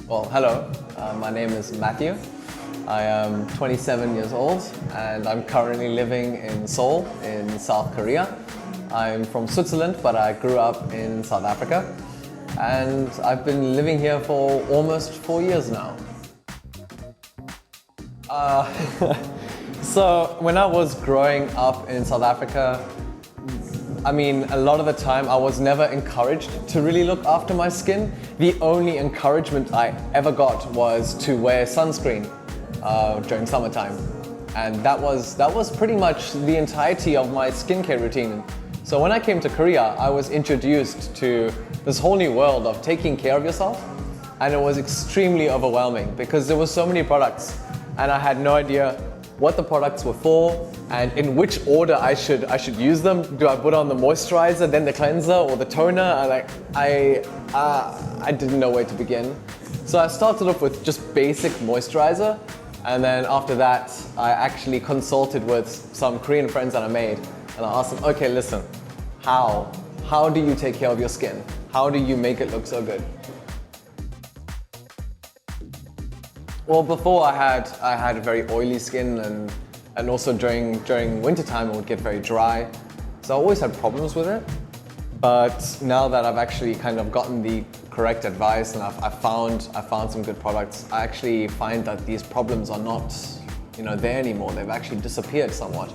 Well, hello, my name is Matthew. I am 27 years old and I'm currently living in Seoul in South Korea. I'm from Switzerland, but I grew up in South Africa and I've been living here for almost 4 years now. So when I was growing up in South Africa, I mean, a lot of the time I was never encouraged to really look after my skin. The only encouragement I ever got was to wear sunscreen during summertime. And that was pretty much the entirety of my skincare routine. So when I came to Korea, I was introduced to this whole new world of taking care of yourself. And it was extremely overwhelming because there were so many products and I had no idea what the products were for and in which order I should use them. Do I put on the moisturizer, then the cleanser, or the toner? I didn't know where to begin. So I started off with just basic moisturizer, and then after that, I actually consulted with some Korean friends that I made, and I asked them, okay, listen, how do you take care of your skin? How do you make it look so good? Well, before I had a very oily skin and also during wintertime it would get very dry. So I always had problems with it. But now that I've actually kind of gotten the correct advice and I found some good products, I actually find that these problems are not, there anymore. They've actually disappeared somewhat.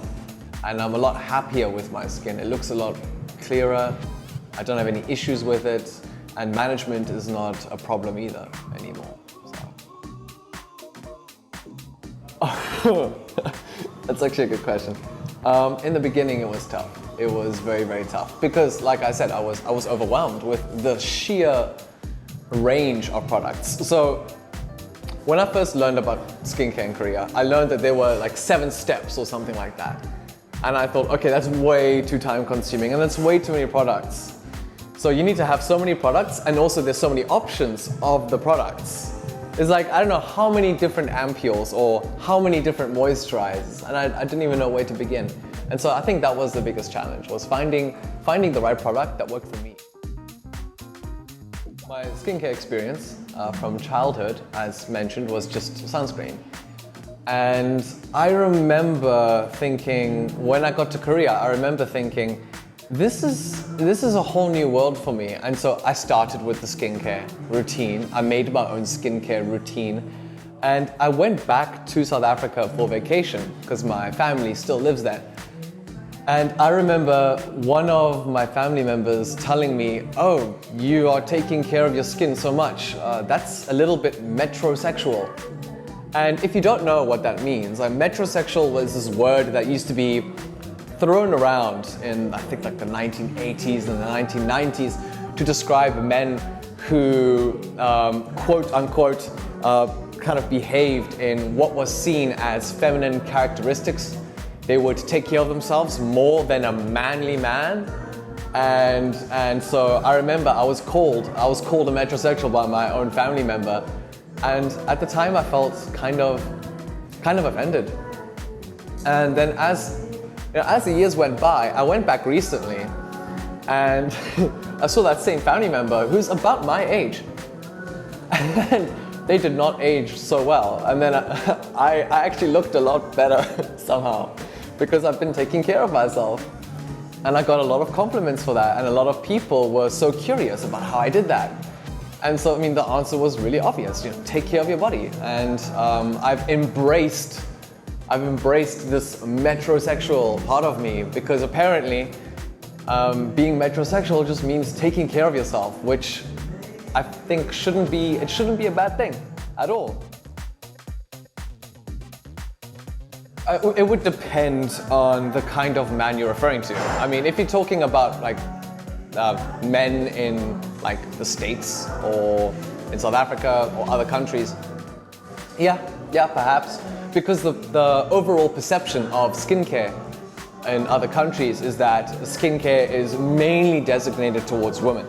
And I'm a lot happier with my skin. It looks a lot clearer. I don't have any issues with it. And management is not a problem either anymore. That's actually a good question. In the beginning it was tough. It was very, very tough because, like I said, I was overwhelmed with the sheer range of products. So when I first learned about skincare in Korea, I learned that there were like 7 steps or something like that. And I thought, okay, that's way too time consuming and that's way too many products. So you need to have so many products and also there's so many options of the products. It's like, I don't know how many different ampules or how many different moisturizers, and I didn't even know where to begin. And so I think that was the biggest challenge, was finding the right product that worked for me. My skincare experience from childhood, as mentioned, was just sunscreen. And I remember thinking, when I got to Korea, I remember thinking, this is a whole new world for me. And so I started with the skincare routine. I made my own skincare routine. And I went back to South Africa for vacation because my family still lives there. And I remember one of my family members telling me, oh, you are taking care of your skin so much. That's a little bit metrosexual. And if you don't know what that means, metrosexual was this word that used to be thrown around in, I think, like the 1980s and the 1990s to describe men who, quote unquote, kind of behaved in what was seen as feminine characteristics. They would take care of themselves more than a manly man. And so I remember I was called a metrosexual by my own family member. And at the time I felt kind of offended. And then as the years went by, I went back recently and I saw that same family member who's about my age. And they did not age so well. And then I actually looked a lot better somehow because I've been taking care of myself. And I got a lot of compliments for that. And a lot of people were so curious about how I did that. And so, the answer was really obvious, take care of your body. And I've embraced this metrosexual part of me because apparently being metrosexual just means taking care of yourself, which I think shouldn't be a bad thing at all. It would depend on the kind of man you're referring to. If you're talking about like men in like the States or in South Africa or other countries, yeah, perhaps. Because the overall perception of skincare in other countries is that skincare is mainly designated towards women.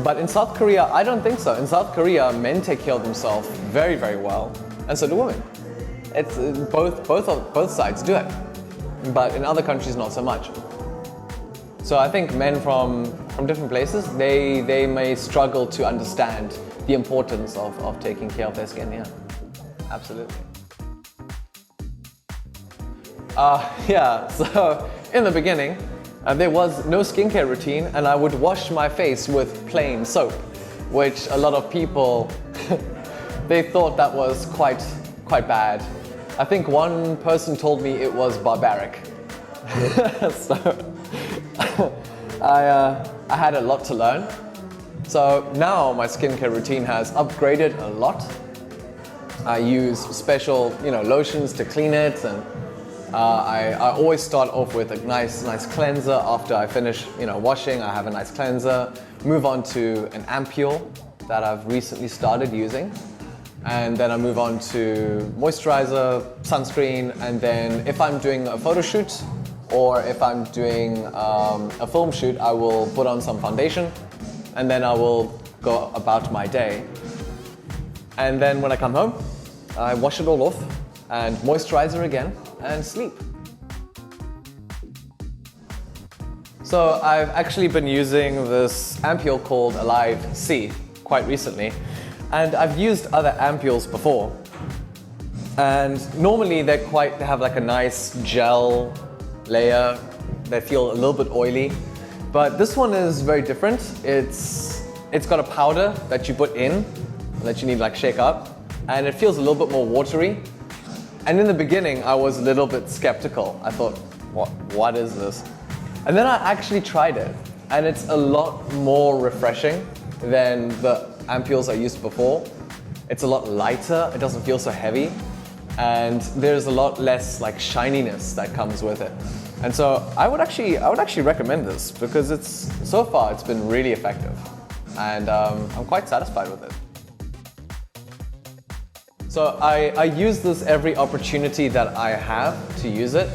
But in South Korea, I don't think so. In South Korea, men take care of themselves very, very well, and so do women. It's both sides do it. But in other countries, not so much. So I think men from from different places, they may struggle to understand the importance of taking care of their skin. Yeah, absolutely. Yeah, so in the beginning, there was no skincare routine, and I would wash my face with plain soap, which a lot of people, they thought that was quite bad. I think one person told me it was barbaric. So I had a lot to learn. So now my skincare routine has upgraded a lot. I use special, lotions to clean it, and I always start off with a nice cleanser. After I finish, washing, I have a nice cleanser. Move on to an ampule that I've recently started using. And then I move on to moisturizer, sunscreen, and then if I'm doing a photo shoot or if I'm doing a film shoot, I will put on some foundation and then I will go about my day. And then when I come home, I wash it all off and moisturizer again and sleep. So I've actually been using this ampule called Alive C quite recently. And I've used other ampules before, and normally they have like a nice gel layer. They feel a little bit oily, but this one is very different. It's got a powder that you put in that you need like shake up, and it feels a little bit more watery. And in the beginning, I was a little bit skeptical. I thought, what is this? And then I actually tried it, and it's a lot more refreshing than the ampules I used before. It's a lot lighter, it doesn't feel so heavy, and there's a lot less like shininess that comes with it. And so I would actually recommend this because so far it's been really effective, and I'm quite satisfied with it. So I use this every opportunity that I have to use it.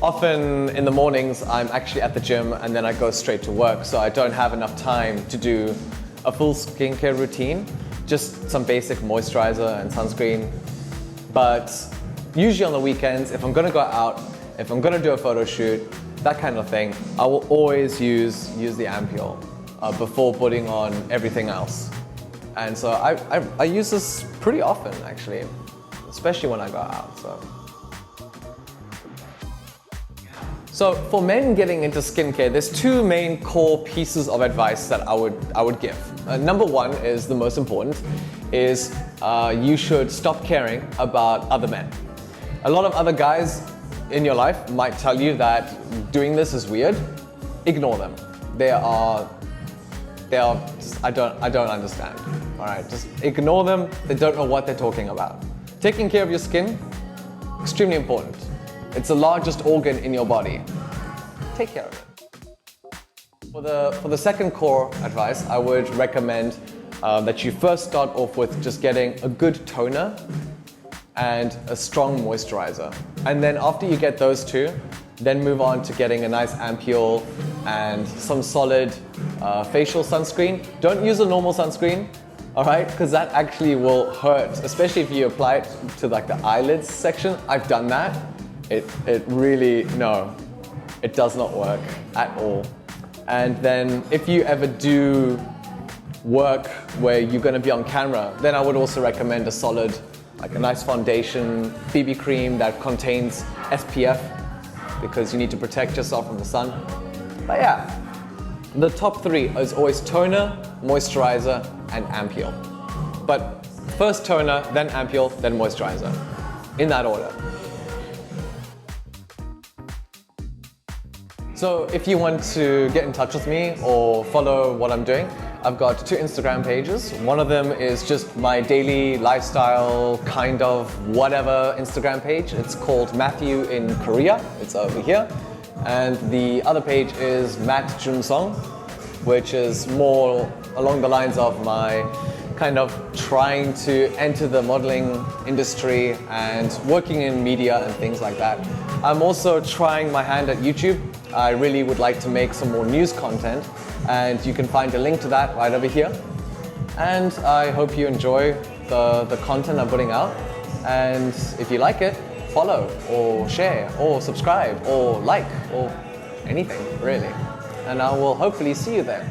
Often in the mornings I'm actually at the gym and then I go straight to work, so I don't have enough time to do a full skincare routine, just some basic moisturizer and sunscreen. But usually on the weekends, if I'm gonna go out, if I'm gonna do a photo shoot, that kind of thing, I will always use the ampule before putting on everything else. And so I use this pretty often actually, especially when I go out. So for men getting into skincare, there's two main core pieces of advice that I would give. Number one is the most important, is you should stop caring about other men. A lot of other guys in your life might tell you that doing this is weird. Ignore them. They are just, I don't understand. All right, just ignore them. They don't know what they're talking about. Taking care of your skin, extremely important. It's the largest organ in your body. Take care of it. For the second core advice, I would recommend that you first start off with just getting a good toner and a strong moisturizer. And then after you get those two, then move on to getting a nice ampule and some solid facial sunscreen. Don't use a normal sunscreen, all right? Because that actually will hurt, especially if you apply it to like the eyelids section. I've done that. It really, no, it does not work at all. And then if you ever do work where you're gonna be on camera, then I would also recommend a solid, like a nice foundation, BB cream that contains SPF, because you need to protect yourself from the sun. But yeah, the top three is always toner, moisturizer, and ampule. But first toner, then ampule, then moisturizer, in that order. So if you want to get in touch with me or follow what I'm doing, I've got two Instagram pages. One of them is just my daily lifestyle kind of whatever Instagram page. It's called Matthew in Korea. It's over here. And the other page is Matt Junsong, which is more along the lines of my kind of trying to enter the modeling industry and working in media and things like that. I'm also trying my hand at YouTube. I really would like to make some more news content, and you can find a link to that right over here. And I hope you enjoy the content I'm putting out. And if you like it, follow or share or subscribe or like or anything really. And I will hopefully see you there.